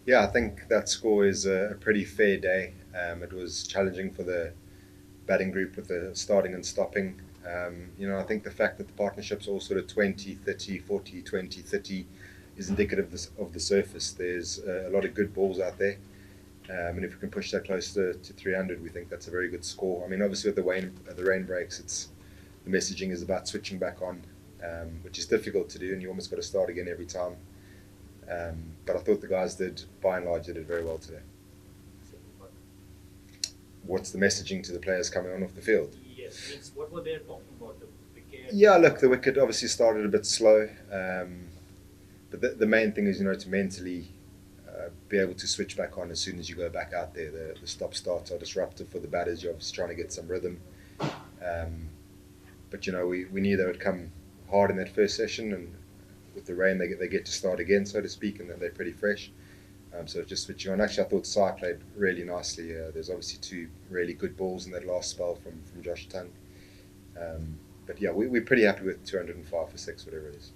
Yeah, I think that score is a pretty fair day. It was challenging for the batting group with the starting and stopping. I think the fact that the partnership's all sort of 20, 30, 40, 20, 30 is indicative of the surface. There's a lot of good balls out there. And if we can push that close to 300, we think that's a very good score. I mean, obviously with the rain breaks, the messaging is about switching back on, which is difficult to do, and you almost got to start again every time. But I thought the guys did, by and large, they did very well today. What's the messaging to the players coming on off the field? Yes, means what were they talking about? The wicket? Yeah, look, the wicket obviously started a bit slow, but the main thing is to mentally be able to switch back on as soon as you go back out there. The stop starts are disruptive for the batters. You're obviously trying to get some rhythm, but we knew they would come hard in that first session, and with the rain they get to start again, so to speak, and then they're pretty fresh. So just switching on. Actually, I thought Sai played really nicely. There's obviously two really good balls in that last spell from Josh Tongue. But yeah, we're pretty happy with 205 for six, whatever it is.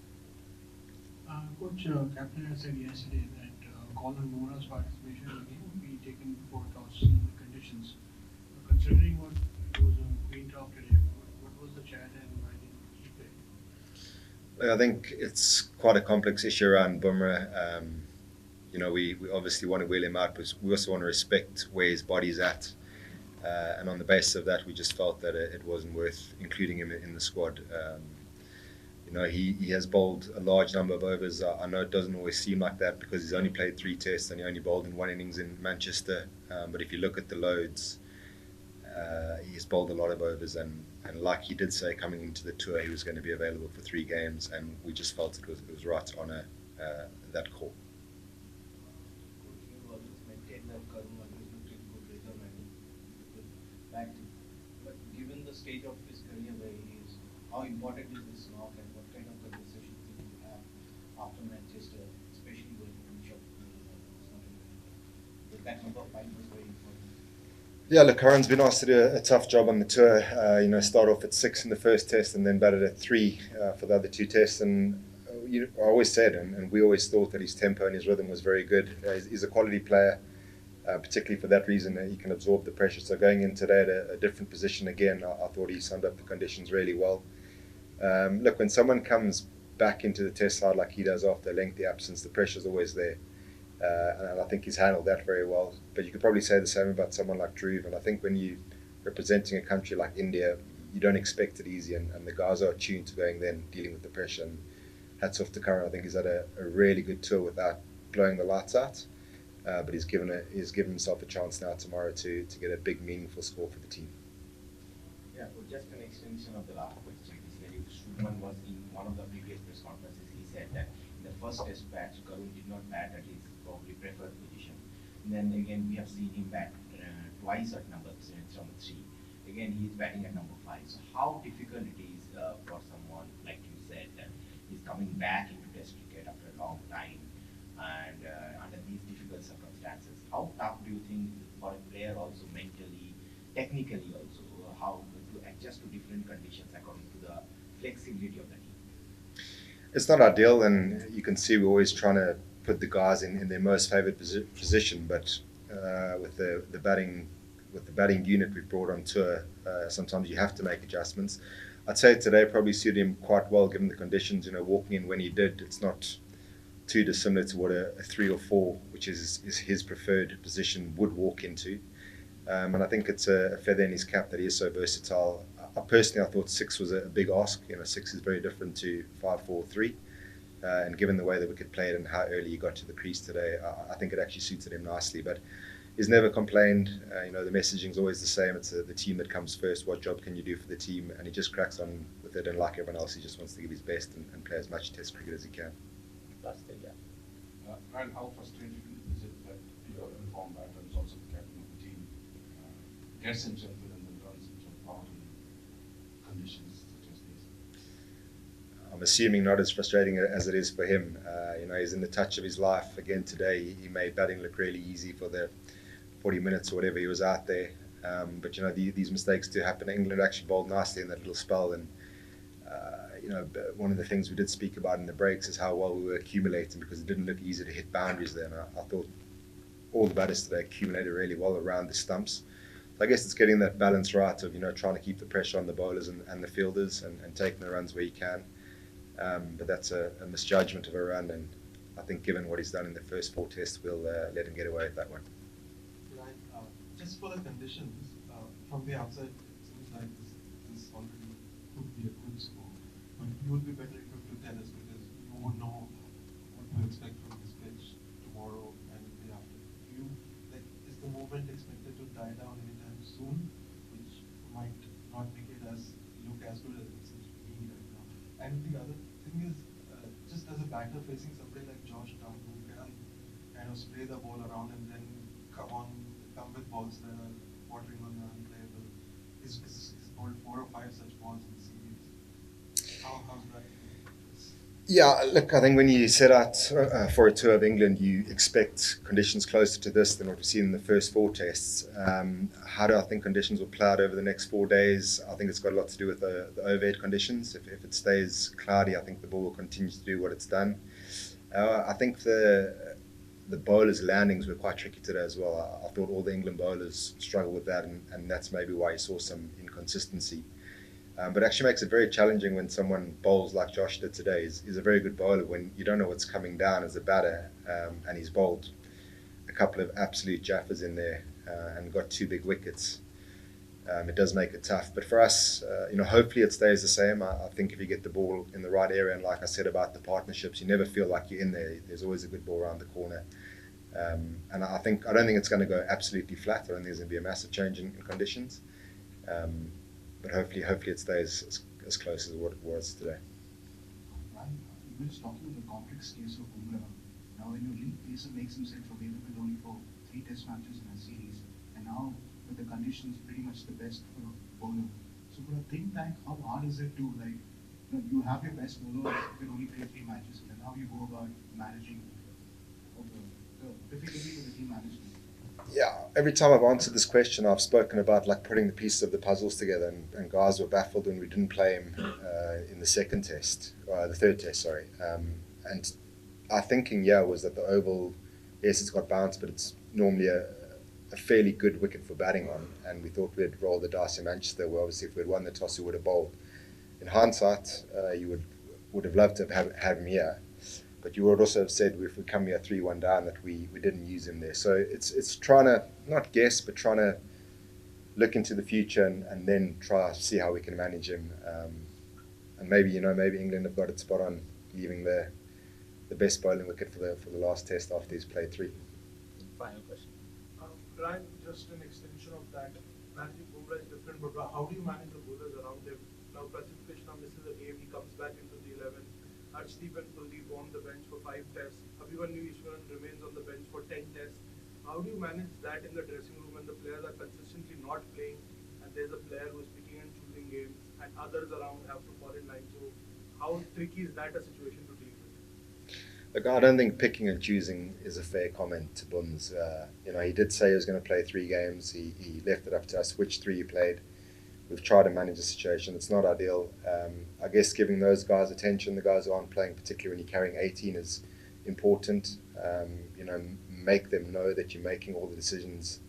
Coach, captain had said yesterday that Colin Bumrah's participation in the game would be taken before toss in the conditions. Considering what it was a Queen top today, what was the chat and why didn't he play? I think it's quite a complex issue around Bumrah. We obviously want to wheel him out, but we also want to respect where his body's at. And on the basis of that, we just felt that it wasn't worth including him in the squad. He has bowled a large number of overs. I know it doesn't always seem like that because he's only played three tests and he only bowled in one innings in Manchester. But if you look at the loads, he's bowled a lot of overs, and like he did say coming into the tour, he was going to be available for three games, and we just felt it was right to honour that call. Could you always maintain that Karun always looked in good rhythm and good batting? But given the stage of his career where he is, how important is this knock and what kind of conversation did you have after Manchester, especially when Bishop was not available? Because that number five was very important. Yeah, look, Karan's been asked to do a tough job on the tour. Start off at six in the first test and then batted at three for the other two tests. And I always said, and we always thought that his tempo and his rhythm was very good. He's a quality player, particularly for that reason that he can absorb the pressure. So going in today at a different position again, I thought he summed up the conditions really well. Look, when someone comes back into the test side like he does after a lengthy absence, the pressure's always there. And I think he's handled that very well. But you could probably say the same about someone like Dhruv. And I think when you're representing a country like India, you don't expect it easy. And the guys are attuned to going there and dealing with the pressure. And hats off to Karan. I think he's had a really good tour without blowing the lights out. But he's given himself a chance now tomorrow to get a big, meaningful score for the team. Yeah, well, just an extension of the last question. Basically, Shubman was in one of the previous press conferences. He said that in the first test match, Karun did not bat at his probably preferred position. And then again, we have seen him bat twice at number three. Again, he is batting at number five. So how difficult it is for someone like you said that he's coming back into Test cricket after a long time and under these difficult circumstances. How tough do you think for a player also mentally, technically also, how to adjust to different conditions according to the flexibility of the team? It's not ideal, and you can see we're always trying to put the guys in their most favoured position. But with the batting unit we've brought on tour, sometimes you have to make adjustments. I'd say today probably suited him quite well given the conditions. Walking in when he did, it's not too dissimilar to what a three or four, which is his preferred position, would walk into. And I think it's a feather in his cap that he is so versatile. I thought six was a big ask. Six is very different to 5-4-3. And given the way that we could play it and how early he got to the crease today, I think it actually suited him nicely. But he's never complained. The messaging's always the same. It's the team that comes first. What job can you do for the team? And he just cracks on with it. And like everyone else, he just wants to give his best and play as much Test cricket as he can. Last thing, yeah. And how frustrating is it that your informed batter is also the captain of the team, gets himself in and then runs himself out in conditions such as these? I'm assuming not as frustrating as it is for him. He's in the touch of his life again today. He made batting look really easy for the 40 minutes or whatever he was out there. But these mistakes do happen. England actually bowled nicely in that little spell, and one of the things we did speak about in the breaks is how well we were accumulating because it didn't look easy to hit boundaries there. And I thought all the batters today accumulated really well around the stumps. So I guess it's getting that balance right of trying to keep the pressure on the bowlers and the fielders and taking the runs where you can. But that's a misjudgment of a run, and I think given what he's done in the first 4 tests, we'll let him get away with that one. Ryan, just for the conditions, from the outside, it seems like this already could be a good score. But you would be better equipped to tell us because you would know what to expect from this pitch tomorrow and the day after. Is the movement expected to die down anytime soon, which might not make it look as good as it seems to be right now? And the other thing is, just as a batter facing somebody like Josh Down, who can kind of spray the ball around and then come with balls that are bordering on the unplayable. He's bowled 4 or 5 such balls in the series. How's that? Yeah, look, I think when you set out for a tour of England, you expect conditions closer to this than what we've seen in the first 4 tests. How do I think conditions will play out over the next 4 days? I think it's got a lot to do with the overhead conditions. If it stays cloudy, I think the ball will continue to do what it's done. I think the bowlers' landings were quite tricky today as well. I thought all the England bowlers struggled with that, and that's maybe why you saw some inconsistency. But it actually makes it very challenging when someone bowls like Josh did today. He's a very good bowler when you don't know what's coming down as a batter, and he's bowled a couple of absolute jaffers in there and got 2 big wickets. It does make it tough. But for us, hopefully it stays the same. I think if you get the ball in the right area, and like I said about the partnerships, you never feel like you're in there. There's always a good ball around the corner. And I don't think it's going to go absolutely flat. I don't think there's going to be a massive change in conditions. But hopefully it stays as close as what it was today. Ryan, you were just talking about the complex case of Bumrah. Now, when your league pacer makes himself available only for 3 test matches in a series, and now with the conditions pretty much the best for a bowler. So for a think tank, how hard is it to you have your best bowler, you can only play 3 matches, and how you go about managing the difficulty with the team management? Yeah, every time I've answered this question, I've spoken about putting the pieces of the puzzles together, and guys were baffled when we didn't play him in the third test, sorry. And our thinking, was that the Oval, yes, it's got bounce, but it's normally a fairly good wicket for batting on, and we thought we'd roll the dice in Manchester. Well, obviously, if we'd won the toss, we would have bowled. In hindsight, you would have loved to have him here. But you would also have said if we come here 3-1 down that we didn't use him there. So it's trying to not guess, but trying to look into the future and then try to see how we can manage him. And maybe England have got it spot on, leaving the best bowling wicket for the last test after he's played 3. Final question. Ryan, just an extension of that. Managing Bumrah is different, but how do you manage the bowlers around him? Now Prasidh Krishna misses a game, he comes back into the 11. Arshdeep and Kuldeep on the bench for 5 tests. Abhimanyu Ishwaran remains on the bench for 10 tests. How do you manage that in the dressing room when the players are consistently not playing and there's a player who's picking and choosing games and others around have to fall in line? So how tricky is that a situation to deal with? Look, I don't think picking and choosing is a fair comment to Buns. He did say he was going to play 3 games. He left it up to us which 3 he played. We've tried to manage the situation. It's not ideal. I guess giving those guys attention, the guys who aren't playing, particularly when you're carrying 18, is important. Make them know that you're making all the decisions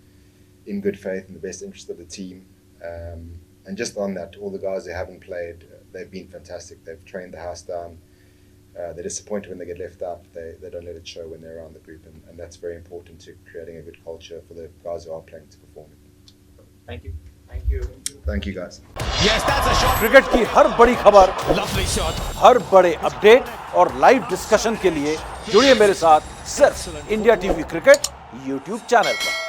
in good faith in the best interest of the team. And just on that, all the guys who haven't played, they've been fantastic. They've trained the house down. They're disappointed when they get left out. They don't let it show when they're around the group, and that's very important to creating a good culture for the guys who are playing to perform. Thank you. Thank you, guys. Yes, that's a shot. Cricket की हर बड़ी खबर, Lovely shot. हर बड़े update और live discussion के लिए जुड़िए मेरे साथ सिर्फ India TV cricket YouTube channel पर।